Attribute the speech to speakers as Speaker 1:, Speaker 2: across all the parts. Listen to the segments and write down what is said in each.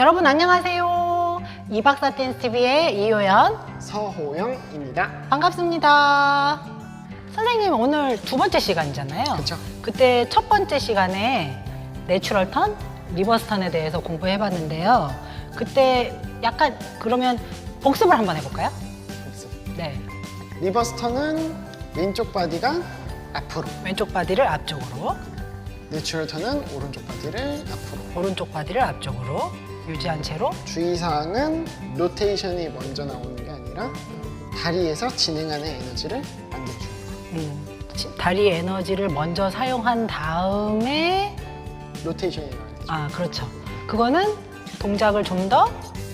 Speaker 1: 여러분 안녕하세요. 이박사 댄스TV의 이효연,
Speaker 2: 서호영입니다.
Speaker 1: 반갑습니다. 선생님 오늘 두 번째 시간이잖아요.
Speaker 2: 그렇죠.
Speaker 1: 그때 첫 번째 시간에 내추럴 턴, 리버스 턴에 대해서 공부해봤는데요. 그때 약간 그러면 복습을 한번 해볼까요?
Speaker 2: 복습.
Speaker 1: 네.
Speaker 2: 리버스 턴은 왼쪽 바디가 앞으로,
Speaker 1: 왼쪽 바디를 앞쪽으로,
Speaker 2: 내추럴 턴은 오른쪽 바디를 앞으로.
Speaker 1: 오른쪽 바디를 앞쪽으로 유지한 채로.
Speaker 2: 주의사항은 로테이션이 먼저 나오는 게 아니라 다리에서 진행하는 에너지를 만들어주는
Speaker 1: 다리 에너지를 먼저 사용한 다음에
Speaker 2: 로테이션이 나와야 되죠.
Speaker 1: 그렇죠. 그거는 동작을 좀 더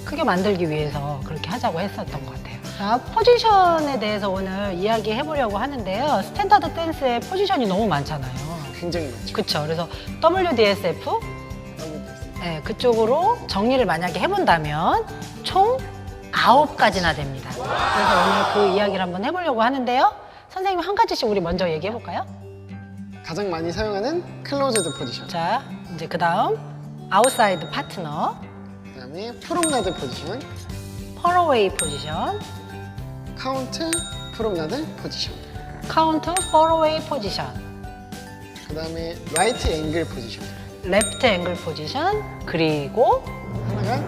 Speaker 1: 크게 만들기 위해서 그렇게 하자고 했었던 것 같아요. 자, 포지션에 대해서 오늘 이야기해 보려고 하는데요. 스탠다드 댄스에 포지션이 너무 많잖아요.
Speaker 2: 굉장히 많죠.
Speaker 1: 그렇죠. 그래서 WDSF 네, 그쪽으로 정리를 만약에 해본다면 총 9가지나 됩니다. 그래서 오늘 그 이야기를 한번 해보려고 하는데요. 선생님 한 가지씩 우리 먼저 얘기해 볼까요?
Speaker 2: 가장 많이 사용하는 클로즈드 포지션,
Speaker 1: 자, 이제 그 다음 아웃사이드 파트너,
Speaker 2: 그 다음에 프롬나드 포지션,
Speaker 1: 펄어웨이 포지션,
Speaker 2: 카운트 프롬나드 포지션,
Speaker 1: 카운트 펄어웨이 포지션,
Speaker 2: 그 다음에 라이트 앵글 포지션,
Speaker 1: 레프트 앵글 포지션, 그리고
Speaker 2: 하나가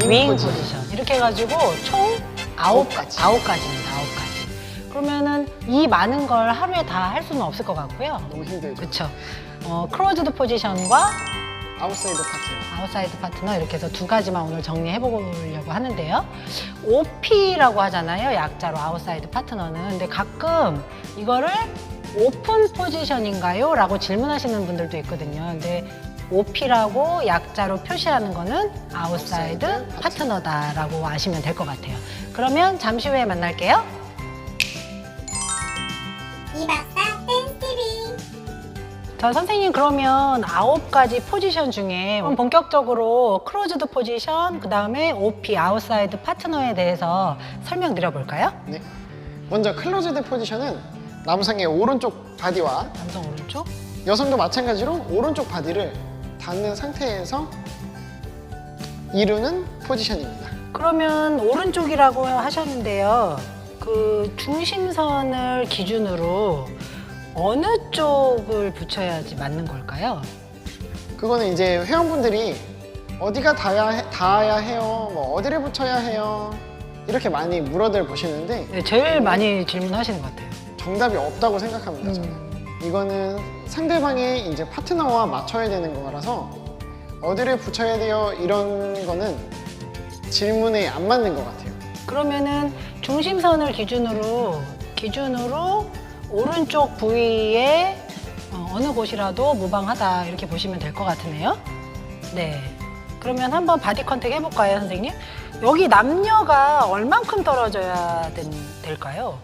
Speaker 1: 윙
Speaker 2: 포지션.
Speaker 1: 포지션. 이렇게 해가지고 총 9가지입니다. 9가지. 그러면은 이 많은 걸 하루에 다 할 수는 없을 것 같고요.
Speaker 2: 너무 힘들죠.
Speaker 1: 그렇죠. 크로즈드 포지션과
Speaker 2: 아웃사이드 파트.
Speaker 1: 아웃사이드 파트너 이렇게 해서 두 가지만 오늘 정리해 보려고 하는데요. OP라고 하잖아요. 약자로 아웃사이드 파트너는. 근데 가끔 이거를 오픈 포지션인가요? 라고 질문하시는 분들도 있거든요. 근데 OP라고 약자로 표시하는 거는 아웃사이드 파트너다라고 아시면 될 것 같아요. 그러면 잠시 후에 만날게요.
Speaker 3: 이박사 댄스TV.
Speaker 1: 자, 선생님 그러면 9가지 포지션 중에 본격적으로 크로즈드 포지션, 그 다음에 OP, 아웃사이드 파트너에 대해서 설명드려 볼까요?
Speaker 2: 네. 먼저 클로즈드 포지션은 남성의 오른쪽 바디와
Speaker 1: 남성 오른쪽.
Speaker 2: 여성도 마찬가지로 오른쪽 바디를 닿는 상태에서 이루는 포지션입니다.
Speaker 1: 그러면 오른쪽이라고 하셨는데요. 그 중심선을 기준으로 어느 쪽을 붙여야지 맞는 걸까요?
Speaker 2: 그거는 이제 회원분들이 어디가 닿아야 해요, 뭐 어디를 붙여야 해요 이렇게 많이 물어들 보시는데
Speaker 1: 네, 제일 많이 질문하시는 것 같아요.
Speaker 2: 정답이 없다고 생각합니다. 저는. 이거는 상대방의 이제 파트너와 맞춰야 되는 거라서 어디를 붙여야 돼요 이런 거는 질문에 안 맞는 것 같아요.
Speaker 1: 그러면은 중심선을 기준으로 오른쪽 부위에 어느 곳이라도 무방하다 이렇게 보시면 될 것 같으네요. 네. 그러면 한번 바디 컨택 해볼까요, 선생님? 여기 남녀가 얼만큼 떨어져야 될까요?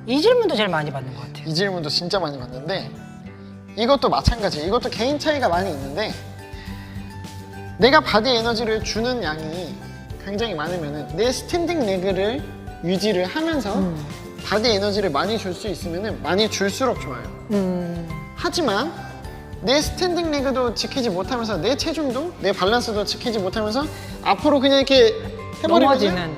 Speaker 1: 이 질문도 제일 많이 받는 것 같아요.
Speaker 2: 이 질문도 진짜 많이 받는데 이것도 마찬가지. 이것도 개인 차이가 많이 있는데 내가 바디 에너지를 주는 양이 굉장히 많으면 내 스탠딩 레그를 유지를 하면서 바디 에너지를 많이 줄 수 있으면 많이 줄수록 좋아요. 하지만 내 스탠딩 레그도 지키지 못하면서 내 체중도 내 밸런스도 지키지 못하면서 앞으로 그냥 이렇게 해버리면
Speaker 1: 넘어지는.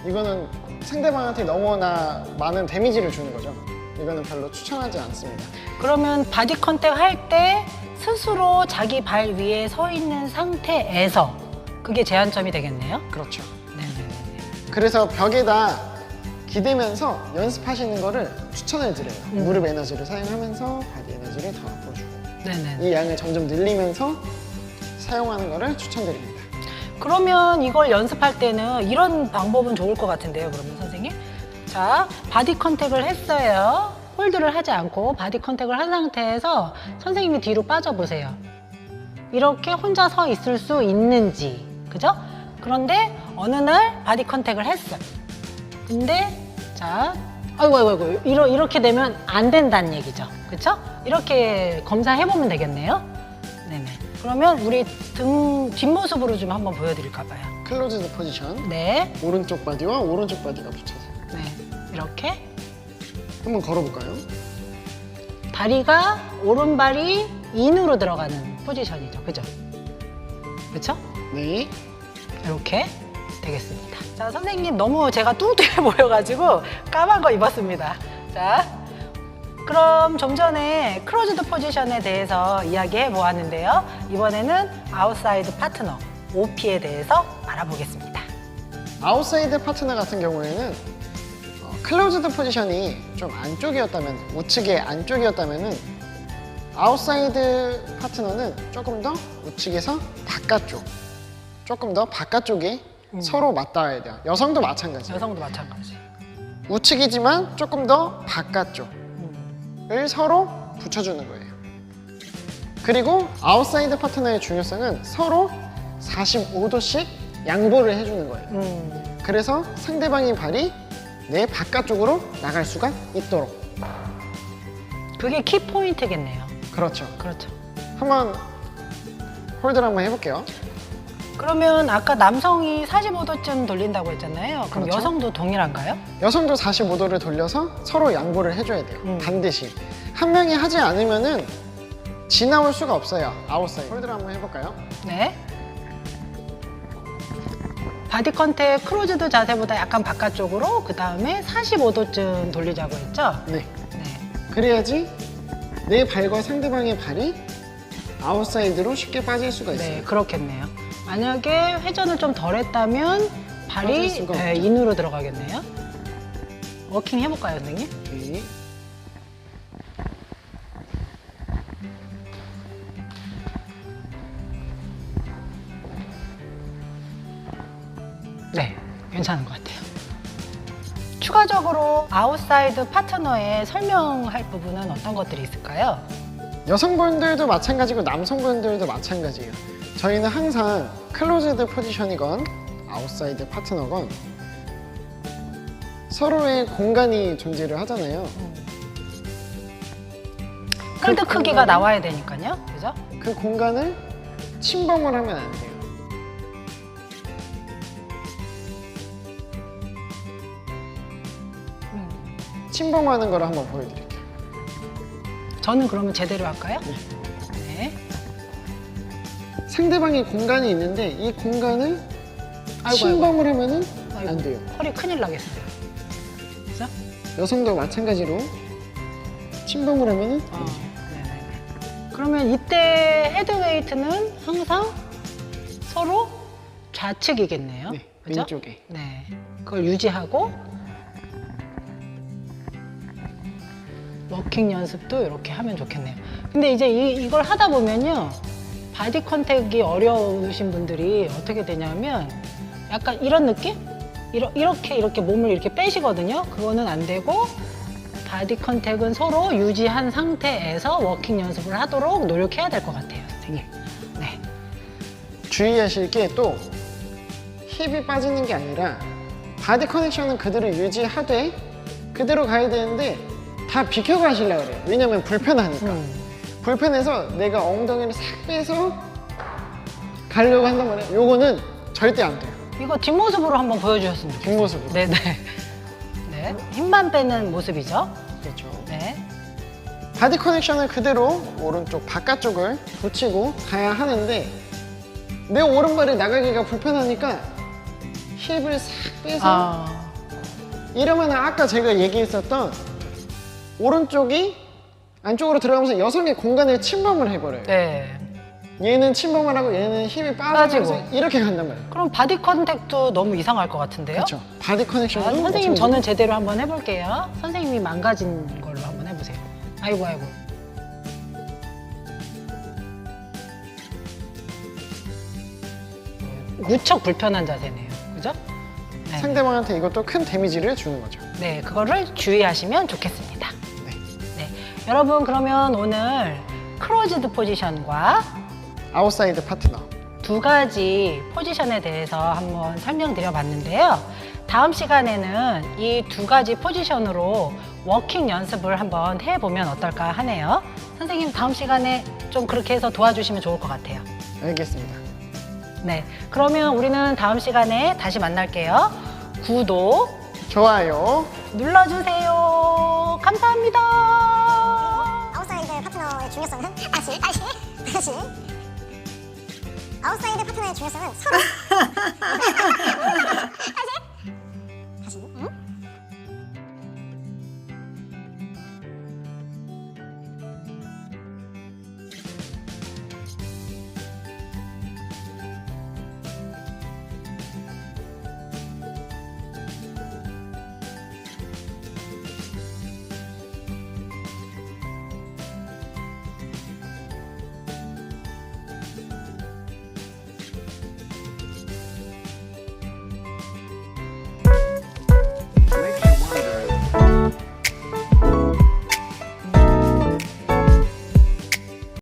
Speaker 2: 이거는 상대방한테 너무나 많은 데미지를 주는 거죠. 이거는 별로 추천하지 않습니다.
Speaker 1: 그러면 바디 컨택 할 때 스스로 자기 발 위에 서 있는 상태에서 그게 제한점이 되겠네요.
Speaker 2: 그렇죠.
Speaker 1: 네네네.
Speaker 2: 그래서 벽에다 기대면서 연습하시는 거를 추천을 드려요. 무릎 에너지를 사용하면서 바디 에너지를 더 앞으로 주고
Speaker 1: 네네.
Speaker 2: 이 양을 점점 늘리면서 사용하는 거를 추천드립니다.
Speaker 1: 그러면 이걸 연습할 때는 이런 방법은 좋을 것 같은데요. 그러면 선생님. 자, 바디 컨택을 했어요. 홀드를 하지 않고 바디 컨택을 한 상태에서 선생님이 뒤로 빠져보세요. 이렇게 혼자 서 있을 수 있는지. 그죠? 그런데 어느 날 바디 컨택을 했어요. 근데 자, 아이고 이렇게 되면 안 된다는 얘기죠. 그렇죠? 이렇게 검사해보면 되겠네요. 네네. 그러면 우리 등 뒷모습으로 좀 한번 보여드릴까 봐요.
Speaker 2: 클로즈드 포지션.
Speaker 1: 네.
Speaker 2: 오른쪽 바디와 오른쪽 바디가 붙여서
Speaker 1: 네. 이렇게.
Speaker 2: 한번 걸어볼까요?
Speaker 1: 다리가 오른발이 인으로 들어가는 포지션이죠. 그죠? 그쵸?
Speaker 2: 네.
Speaker 1: 이렇게 되겠습니다. 자, 선생님 너무 제가 뚱뚱해 보여가지고 까만 거 입었습니다. 자, 그럼 좀 전에 클로즈드 포지션에 대해서 이야기해 보았는데요. 이번에는 아웃사이드 파트너, OP에 대해서 알아보겠습니다.
Speaker 2: 아웃사이드 파트너 같은 경우에는 클로즈드 포지션이 좀 안쪽이었다면, 우측의 안쪽이었다면은 아웃사이드 파트너는 조금 더 우측에서 바깥쪽, 조금 더 바깥쪽에 서로 맞닿아야 돼요. 여성도 마찬가지예요.
Speaker 1: 여성도 마찬가지.
Speaker 2: 우측이지만 조금 더 바깥쪽을 서로 붙여주는 거예요. 그리고 아웃사이드 파트너의 중요성은 서로 45도씩 양보를 해주는 거예요. 그래서 상대방의 발이 내 바깥쪽으로 나갈 수가 있도록.
Speaker 1: 그게 키 포인트겠네요.
Speaker 2: 그렇죠.
Speaker 1: 그렇죠.
Speaker 2: 한번 홀드를 한번 해볼게요.
Speaker 1: 그러면 아까 남성이 45도쯤 돌린다고 했잖아요. 그럼
Speaker 2: 그렇죠.
Speaker 1: 여성도 동일한가요?
Speaker 2: 여성도 45도를 돌려서 서로 양보를 해줘야 돼요. 반드시. 한 명이 하지 않으면은 지나올 수가 없어요. 아웃사이드. 홀드를 한번 해볼까요?
Speaker 1: 네. 바디 컨택 클로즈드 자세보다 약간 바깥쪽으로, 그 다음에 45도쯤 돌리자고 했죠?
Speaker 2: 네.
Speaker 1: 네.
Speaker 2: 그래야지 내 발과 상대방의 발이 아웃사이드로 쉽게 빠질 수가 있어요.
Speaker 1: 네, 그렇겠네요. 만약에 회전을 좀 덜 했다면
Speaker 2: 빠질
Speaker 1: 발이
Speaker 2: 수가
Speaker 1: 네,
Speaker 2: 없죠.
Speaker 1: 인으로 들어가겠네요. 워킹 해볼까요, 선생님?
Speaker 2: 네.
Speaker 1: 네, 괜찮은 것 같아요. 추가적으로 아웃사이드 파트너에 설명할 부분은 어떤 것들이 있을까요?
Speaker 2: 여성분들도 마찬가지고 남성분들도 마찬가지예요. 저희는 항상 클로즈드 포지션이건 아웃사이드 파트너건 서로의 공간이 존재를 하잖아요.
Speaker 1: 홀드
Speaker 2: 그
Speaker 1: 크기가
Speaker 2: 공간을-
Speaker 1: 나와야 되니까요. 그죠?
Speaker 2: 그 공간을 침범을 하면 안 돼요. 침범하는 걸 한번 보여드릴게요.
Speaker 1: 저는 그러면 제대로 할까요? 네.
Speaker 2: 상대방의 공간이 있는데 이 공간을
Speaker 1: 아이고,
Speaker 2: 침범을 하면은
Speaker 1: 아이고.
Speaker 2: 안 돼요.
Speaker 1: 허리 큰일 나겠어요. 그죠?
Speaker 2: 여성도 마찬가지로 침범을 하면은
Speaker 1: 어, 네네네. 그러면 이때 헤드웨이트는 항상 서로 좌측이겠네요.
Speaker 2: 네,
Speaker 1: 그죠?
Speaker 2: 왼쪽에.
Speaker 1: 네. 그걸 유지하고 워킹 연습도 이렇게 하면 좋겠네요. 근데 이제 이걸 하다 보면요. 바디 컨택이 어려우신 분들이 어떻게 되냐면 약간 이런 느낌? 이렇게 몸을 이렇게 빼시거든요. 그거는 안 되고 바디 컨택은 서로 유지한 상태에서 워킹 연습을 하도록 노력해야 될 것 같아요, 선생님. 네.
Speaker 2: 주의하실 게 또 힙이 빠지는 게 아니라 바디 커넥션은 그대로 유지하되 그대로 가야 되는데 다 비켜가시려고 그래요. 왜냐면 불편하니까. 불편해서 내가 엉덩이를 싹 빼서 가려고 한단 말이에요. 요거는 절대 안 돼요.
Speaker 1: 이거 뒷모습으로 한번 보여주셨으면 좋겠어요.
Speaker 2: 뒷모습으로.
Speaker 1: 네네. 네. 힘만 빼는 모습이죠.
Speaker 2: 그렇죠.
Speaker 1: 네.
Speaker 2: 바디 커넥션을 그대로 오른쪽 바깥쪽을 붙이고 가야 하는데 내 오른발이 나가기가 불편하니까 힙을 싹 빼서 이러면 아까 제가 얘기했었던 오른쪽이 안쪽으로 들어가면서 여성의 공간을 침범을 해버려요.
Speaker 1: 네.
Speaker 2: 얘는 침범을 하고 얘는 힘이 빠지면서
Speaker 1: 빠지고.
Speaker 2: 이렇게 간단 말이에요.
Speaker 1: 그럼 바디 컨택도 너무 이상할 것 같은데요?
Speaker 2: 그렇죠. 바디 커넥션은
Speaker 1: 아, 선생님
Speaker 2: 어쩌면
Speaker 1: 저는 제대로 한번 해볼게요. 선생님이 망가진 걸로 한번 해보세요. 아이고 아이고. 무척 불편한 자세네요. 그죠? 네.
Speaker 2: 상대방한테 이것도 큰 데미지를 주는 거죠.
Speaker 1: 네, 그거를 주의하시면 좋겠습니다.
Speaker 2: 네.
Speaker 1: 네, 여러분 그러면 오늘 클로즈드 포지션과
Speaker 2: 아웃사이드 파트너.
Speaker 1: 두 가지 포지션에 대해서 한번 설명드려 봤는데요. 다음 시간에는 이 두 가지 포지션으로 워킹 연습을 한번 해보면 어떨까 하네요. 선생님 다음 시간에 좀 그렇게 해서 도와주시면 좋을 것 같아요.
Speaker 2: 알겠습니다.
Speaker 1: 네, 그러면 우리는 다음 시간에 다시 만날게요. 구독
Speaker 2: 좋아요.
Speaker 1: 눌러주세요. 감사합니다.
Speaker 4: 사실 아웃사이드 파트너의 중요성은 서로